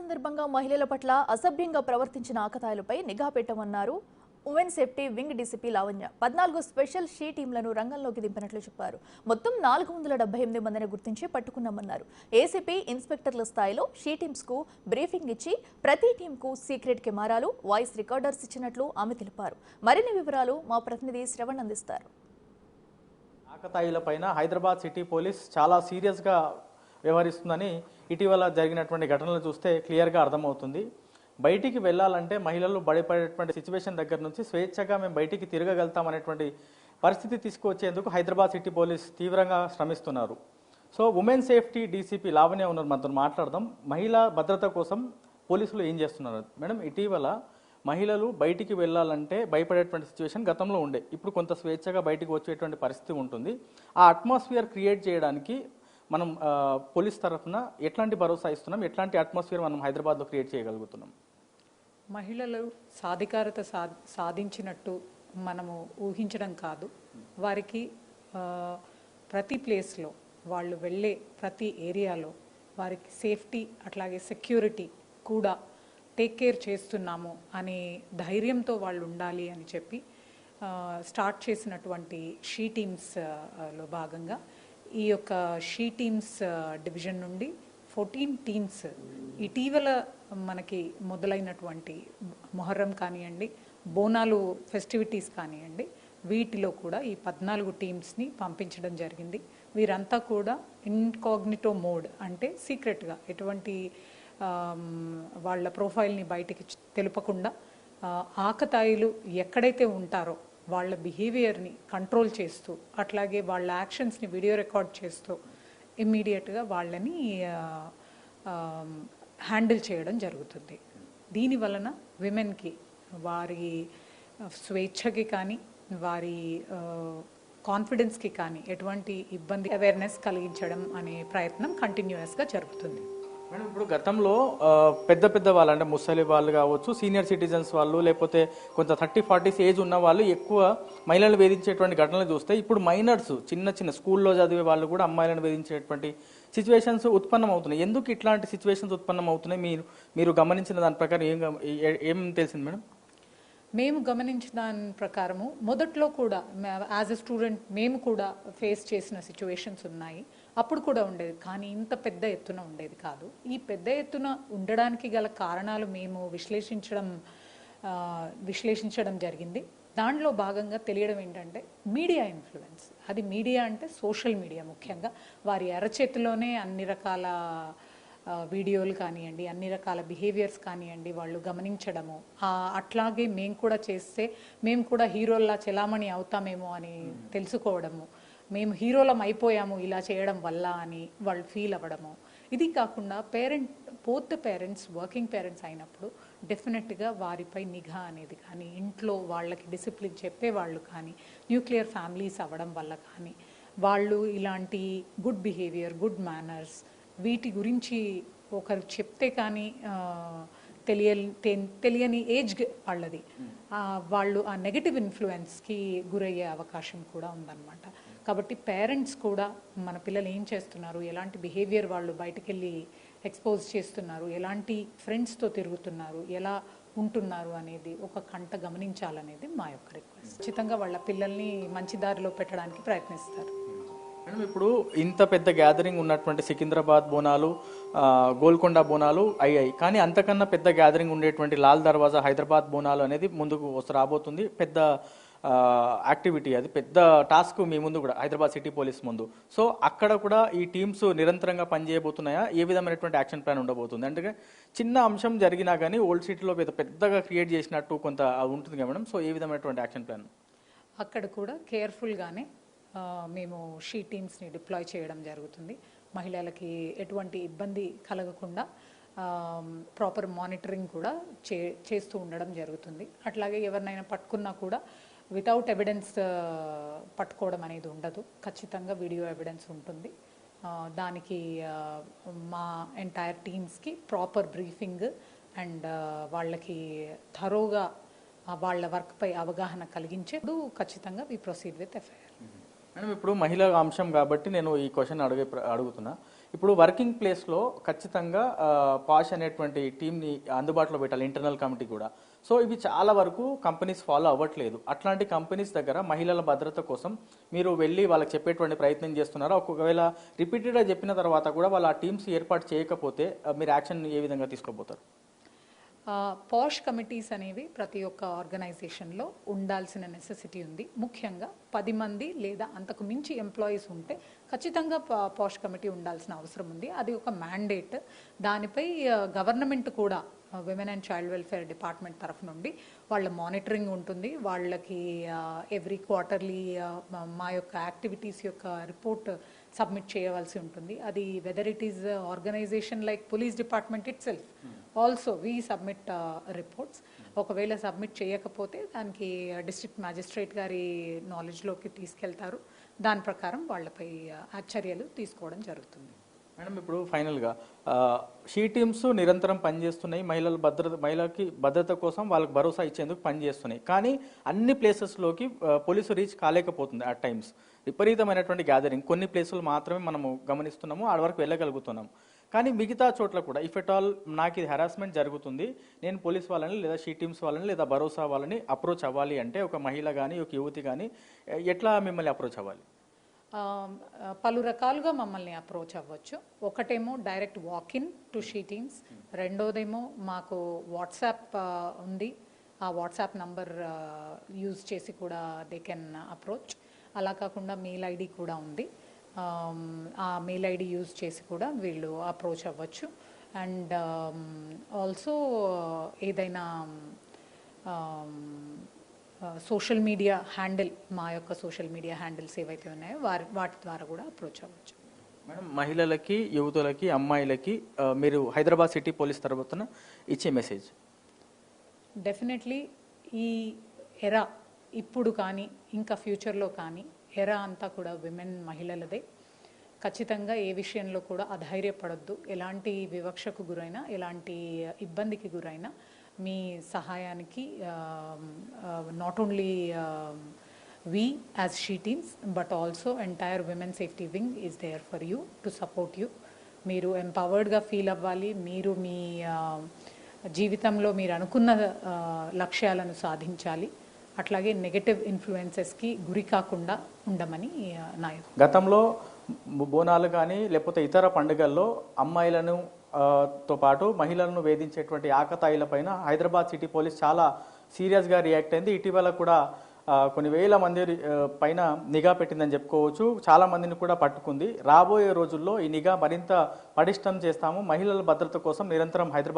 సందర్భంగా మహిళల పట్ల అసభ్యంగా ప్రవర్తించిన ఆకతాయిలపై నిఘా పెట్టమన్నారు women safety wing DCP Lavanya. 14 special she టీంలను రంగంలోకి దింపినట్లు చెప్పారు. మొత్తం 478 మందిని గుర్తించి పట్టుకున్నామన్నారు. ఏసీపీ ఇన్స్పెక్టర్ల స్థాయిలో షీ టీమ్స్ కు బ్రీఫింగ్ ఇచ్చి ప్రతి టీంకు సీక్రెట్ కెమెరాలు, వాయిస్ రికార్డర్స్ ఇచ్చినట్లు ఆమె తెలిపారు. మరిన్ని వివరాలు మా ప్రతినిధి శ్రవణ్ అందిస్తారు. ఆకతాయిలపైన హైదరాబాద్ సిటీ పోలీస్ చాలా సీరియస్గా వ్యవహరిస్తుందని ఇటీవల జరిగినటువంటి ఘటనలు చూస్తే క్లియర్గా అర్థమవుతుంది. బయటికి వెళ్ళాలంటే మహిళలు భయపడేటువంటి సిచ్యువేషన్ దగ్గర నుంచి స్వేచ్ఛగా మేము బయటికి తిరగగలుగుతామనేటువంటి పరిస్థితి తీసుకువచ్చేందుకు హైదరాబాద్ సిటీ పోలీస్ తీవ్రంగా శ్రమిస్తున్నారు. So women safety DCP Lavanya ఉన్నారు, మనతో మాట్లాడదాం. మహిళా భద్రత కోసం పోలీసులు ఏం చేస్తున్నారు మేడం? ఇటీవల మహిళలు బయటికి వెళ్ళాలంటే భయపడేటువంటి సిచ్యువేషన్ గతంలో ఉండే, ఇప్పుడు కొంత స్వేచ్ఛగా బయటికి వచ్చేటువంటి పరిస్థితి ఉంటుంది. ఆ అట్మాస్ఫియర్ క్రియేట్ చేయడానికి మనం పోలీస్ తరఫున ఎట్లాంటి భరోసా ఇస్తున్నాం, ఎట్లాంటి అట్మాస్ఫియర్ మనం హైదరాబాద్లో క్రియేట్ చేయగలుగుతున్నాం? మహిళలు సాధికారత సాధించినట్టు మనము ఊహించడం కాదు, వారికి ప్రతి ప్లేస్లో వాళ్ళు వెళ్ళే ప్రతి ఏరియాలో వారికి సేఫ్టీ అట్లాగే సెక్యూరిటీ కూడా టేక్ కేర్ చేస్తున్నాము అనే ధైర్యంతో వాళ్ళు ఉండాలి అని చెప్పి స్టార్ట్ చేసినటువంటి షీ టీమ్స్లో భాగంగా ఈ యొక్క షీ టీమ్స్ డివిజన్ నుండి 14 టీమ్స్ ఇటీవల మనకి మొదలైనటువంటి మొహర్రం కానివ్వండి, బోనాలు ఫెస్టివిటీస్ కానివ్వండి, వీటిలో కూడా ఈ 14 టీమ్స్ని పంపించడం జరిగింది. వీరంతా కూడా ఇన్కాగ్నిటో మోడ్, అంటే సీక్రెట్గా ఎటువంటి వాళ్ళ ప్రొఫైల్ని బయటికి తెలుపకుండా ఆకతాయిలు ఎక్కడైతే ఉంటారో వాళ్ళ బిహేవియర్ని కంట్రోల్ చేస్తూ అట్లాగే వాళ్ళ యాక్షన్స్ని వీడియో రికార్డ్ చేస్తూ ఇమ్మీడియట్గా వాళ్ళని హ్యాండిల్ చేయడం జరుగుతుంది. దీని వలన విమెన్కి వారి స్వేచ్ఛకి కానీ వారి కాన్ఫిడెన్స్కి కానీ ఎటువంటి ఇబ్బంది అవేర్నెస్ కలిగించడం అనే ప్రయత్నం కంటిన్యూస్గా జరుగుతుంది. మేడం, ఇప్పుడు గతంలో పెద్ద పెద్ద వాళ్ళు అంటే ముసలి వాళ్ళు కావచ్చు, సీనియర్ సిటిజన్స్ వాళ్ళు, లేకపోతే కొంత 30-40 ఏజ్ ఉన్న వాళ్ళు ఎక్కువ మహిళలు వేధించేటువంటి ఘటనలు చూస్తే ఇప్పుడు మైనర్స్ చిన్న చిన్న స్కూల్లో చదివే వాళ్ళు కూడా అమ్మాయిలను వేధించేటువంటి సిచ్యువేషన్స్ ఉత్పన్నం అవుతున్నాయి. ఎందుకు ఇట్లాంటి సిచ్యువేషన్స్ ఉత్పన్నం అవుతున్నాయి? మీరు గమనించిన దాని ప్రకారం ఏం తెలిసింది మేడం? మేము గమనించిన దాని ప్రకారము మొదట్లో కూడా యాజ్ ఎ స్టూడెంట్ మేము కూడా ఫేస్ చేసిన సిచ్యువేషన్స్ ఉన్నాయి. అప్పుడు కూడా ఉండేది, కానీ ఇంత పెద్ద ఎత్తున ఉండేది కాదు. ఈ పెద్ద ఎత్తున ఉండడానికి గల కారణాలు మేము విశ్లేషించడం జరిగింది. దాంట్లో భాగంగా తెలియడం ఏంటంటే మీడియా ఇన్ఫ్లుయెన్స్. అది మీడియా అంటే సోషల్ మీడియా, ముఖ్యంగా వారి అరచేతిలోనే అన్ని రకాల వీడియోలు కానివ్వండి, అన్ని రకాల బిహేవియర్స్ కానివ్వండి వాళ్ళు గమనించడము, అట్లాగే మేము కూడా చేస్తే మేము కూడా హీరోల్లా చెలామణి అవుతామేమో అని తెలుసుకోవడము, మేము హీరోలం అయిపోయాము ఇలా చేయడం వల్ల అని వాళ్ళు ఫీల్ అవ్వడము. ఇది కాకుండా both the parents working parents అయినప్పుడు డెఫినెట్గా వారిపై నిఘా అనేది కానీ, ఇంట్లో వాళ్ళకి డిసిప్లిన్ చెప్పేవాళ్ళు కానీ, న్యూక్లియర్ ఫ్యామిలీస్ అవ్వడం వల్ల కానీ, వాళ్ళు ఇలాంటి గుడ్ బిహేవియర్, గుడ్ మేనర్స్ వీటి గురించి ఒకరు చెప్తే కానీ తెలియని ఏజ్ వాళ్ళది, వాళ్ళు ఆ నెగటివ్ ఇన్ఫ్లుయెన్స్కి గురయ్యే అవకాశం కూడా ఉందన్నమాట. కాబట్టి పేరెంట్స్ కూడా మన పిల్లలు ఏం చేస్తున్నారు, ఎలాంటి బిహేవియర్ వాళ్ళు బయటకు వెళ్ళి ఎక్స్పోజ్ చేస్తున్నారు, ఎలాంటి ఫ్రెండ్స్తో తిరుగుతున్నారు, ఎలా ఉంటున్నారు అనేది ఒక కంట గమనించాలనేది మా యొక్క రిక్వెస్ట్. ఖచ్చితంగా వాళ్ళ పిల్లల్ని మంచి దారిలో పెట్టడానికి ప్రయత్నిస్తారు. మేడం, ఇప్పుడు ఇంత పెద్ద గ్యాదరింగ్ ఉన్నటువంటి సికింద్రాబాద్ బోనాలు, గోల్కొండ బోనాలు అయ్యాయి, కానీ అంతకన్నా పెద్ద గ్యాదరింగ్ ఉండేటువంటి లాల్ దర్వాజా హైదరాబాద్ బోనాలు అనేది ముందుకు రాబోతుంది. పెద్ద యాక్టివిటీ, అది పెద్ద టాస్క్ మీ ముందు కూడా హైదరాబాద్ సిటీ పోలీస్ ముందు. సో అక్కడ కూడా ఈ టీమ్స్ నిరంతరంగా పనిచేయబోతున్నాయా? ఏ విధమైనటువంటి యాక్షన్ ప్లాన్ ఉండబోతుంది? అంటే చిన్న అంశం జరిగినా కానీ ఓల్డ్ సిటీలో పెద్దగా క్రియేట్ చేసినట్టు కొంత ఉంటుంది కదా మేడం. సో ఏ విధమైనటువంటి యాక్షన్ ప్లాన్? అక్కడ కూడా కేర్ఫుల్గానే మేము షీ టీమ్స్ని డిప్లాయ్ చేయడం జరుగుతుంది. మహిళలకి ఎటువంటి ఇబ్బంది కలగకుండా ప్రాపర్ మానిటరింగ్ కూడా చేస్తూ ఉండడం జరుగుతుంది. అట్లాగే ఎవరినైనా పట్టుకున్నా కూడా వితౌట్ ఎవిడెన్స్ పట్టుకోవడం అనేది ఉండదు, ఖచ్చితంగా వీడియో ఎవిడెన్స్ ఉంటుంది. దానికి మా ఎంటైర్ టీమ్స్కి ప్రాపర్ బ్రీఫింగ్ అండ్ వాళ్ళకి థరోగా వాళ్ళ వర్క్పై అవగాహన కలిగించేప్పుడు ఖచ్చితంగా we proceed with FIR. Madam, ఇప్పుడు మహిళా అంశం కాబట్టి నేను ఈ క్వశ్చన్ అడుగుతున్నా. ఇప్పుడు వర్కింగ్ ప్లేస్లో ఖచ్చితంగా పాష్ అనేటువంటి టీంని అందుబాటులో పెట్టాలి, ఇంటర్నల్ కమిటీ కూడా. సో ఇవి చాలా వరకు కంపెనీస్ ఫాలో అవ్వట్లేదు. అట్లాంటి కంపెనీస్ దగ్గర మహిళల భద్రత కోసం మీరు వెళ్ళి వాళ్ళకి చెప్పేటువంటి ప్రయత్నం చేస్తున్నారా? ఒకవేళ రిపీటెడ్గా చెప్పిన తర్వాత కూడా వాళ్ళు ఆ టీమ్స్ ఏర్పాటు చేయకపోతే మీరు యాక్షన్ ఏ విధంగా తీసుకోబోతారు? పాష్ కమిటీస్ అనేవి ప్రతి ఒక్క ఆర్గనైజేషన్లో ఉండాల్సిన నెసెసిటీ ఉంది. ముఖ్యంగా 10 మంది లేదా అంతకు మించి ఎంప్లాయీస్ ఉంటే ఖచ్చితంగా పాష్ కమిటీ ఉండాల్సిన అవసరం ఉంది. అది ఒక మ్యాండేట్. దానిపై గవర్నమెంట్ కూడా women and child welfare department తరఫు నుండి వాళ్ళ మానిటరింగ్ ఉంటుంది. వాళ్ళకి ఎవ్రీ క్వార్టర్లీ మా యొక్క యాక్టివిటీస్ యొక్క రిపోర్ట్ సబ్మిట్ చేయవలసి ఉంటుంది. అది whether it is organisation like police department itself also we submit reports. ఒకవేళ సబ్మిట్ చేయకపోతే దానికి డిస్ట్రిక్ట్ మ్యాజిస్ట్రేట్ గారి నాలెడ్జ్లోకి తీసుకెళ్తారు. దాని ప్రకారం వాళ్ళపై చర్యలు తీసుకోవడం జరుగుతుంది. మేడం, ఇప్పుడు ఫైనల్గా షీ టీమ్స్ నిరంతరం పనిచేస్తున్నాయి, మహిళకి భద్రత కోసం వాళ్ళకి భరోసా ఇచ్చేందుకు పనిచేస్తున్నాయి. కానీ అన్ని ప్లేసెస్లోకి పోలీసు రీచ్ కాలేకపోతుంది. అట్ టైమ్స్ విపరీతమైనటువంటి గ్యాదరింగ్ కొన్ని ప్లేసులు మాత్రమే మనము గమనిస్తున్నాము, ఆడ వరకు వెళ్ళగలుగుతున్నాము. కానీ మిగతా చోట్ల కూడా ఇఫ్ ఎట్ ఆల్ నాకు ఇది హెరాస్మెంట్ జరుగుతుంది, నేను పోలీస్ వాళ్ళని లేదా షీ టీమ్స్ వాళ్ళని లేదా భరోసా వాళ్ళని అప్రోచ్ అవ్వాలి అంటే ఒక మహిళ కానీ ఒక యువతి కానీ ఎట్లా మిమ్మల్ని అప్రోచ్ అవ్వాలి? పలు రకాలుగా మమ్మల్ని అప్రోచ్ అవ్వచ్చు. ఒకటేమో direct walk in to she teams, రెండోదేమో మాకు వాట్సాప్ ఉంది. ఆ వాట్సాప్ నంబర్ యూజ్ చేసి కూడా దే కెన్ అప్రోచ్. అలా కాకుండా మెయిల్ ఐడి కూడా ఉంది. ఆ మెయిల్ ఐడి యూజ్ చేసి కూడా వీళ్ళు అప్రోచ్ అవ్వచ్చు. అండ్ ఆల్సో ఏదైనా సోషల్ మీడియా హ్యాండిల్, మా యొక్క సోషల్ మీడియా హ్యాండిల్స్ ఏవైతే ఉన్నాయో వాటి ద్వారా కూడా అప్రోచ్ అవ్వచ్చు. మేడం, మహిళలకి, యువతులకి, అమ్మాయిలకి మీరు హైదరాబాద్ సిటీ పోలీస్ తరపున ఇచ్చే మెసేజ్? డెఫినెట్లీ ఈ ఎరా ఇప్పుడు కానీ ఇంకా ఫ్యూచర్లో కానీ ఎరా అంతా కూడా విమెన్ మహిళలదే. ఖచ్చితంగా ఏ విషయంలో కూడా అధైర్యపడొద్దు. ఎలాంటి వివక్షకు గురైనా, ఎలాంటి ఇబ్బందికి గురైనా మీ సహాయానికి not only we as she teams but also entire women safety wing is there for you to support you. మీరు ఎంపవర్డ్గా ఫీల్ అవ్వాలి. మీరు మీ జీవితంలో మీరు అనుకున్న లక్ష్యాలను సాధించాలి. అట్లాగే నెగటివ్ ఇన్ఫ్లుయెన్సెస్కి గురి కాకుండా ఉండమని నా యొక్క. గతంలో బోనాలు కానీ లేకపోతే ఇతర పండుగల్లో అమ్మాయిలను తో పాటు మహిళలను వేధించేటువంటి ఆకతాయిలపైన హైదరాబాద్ సిటీ పోలీస్ చాలా సీరియస్గా రియాక్ట్ అయింది. ఇటీవల కూడా కొన్ని వేల మంది పైన నిఘా పెట్టిందని చెప్పుకోవచ్చు. చాలా మందిని కూడా పట్టుకుంది. రాబోయే రోజుల్లో ఈ నిఘా మరింత పటిష్టం చేస్తాము. మహిళల భద్రత కోసం నిరంతరం హైదరాబాద్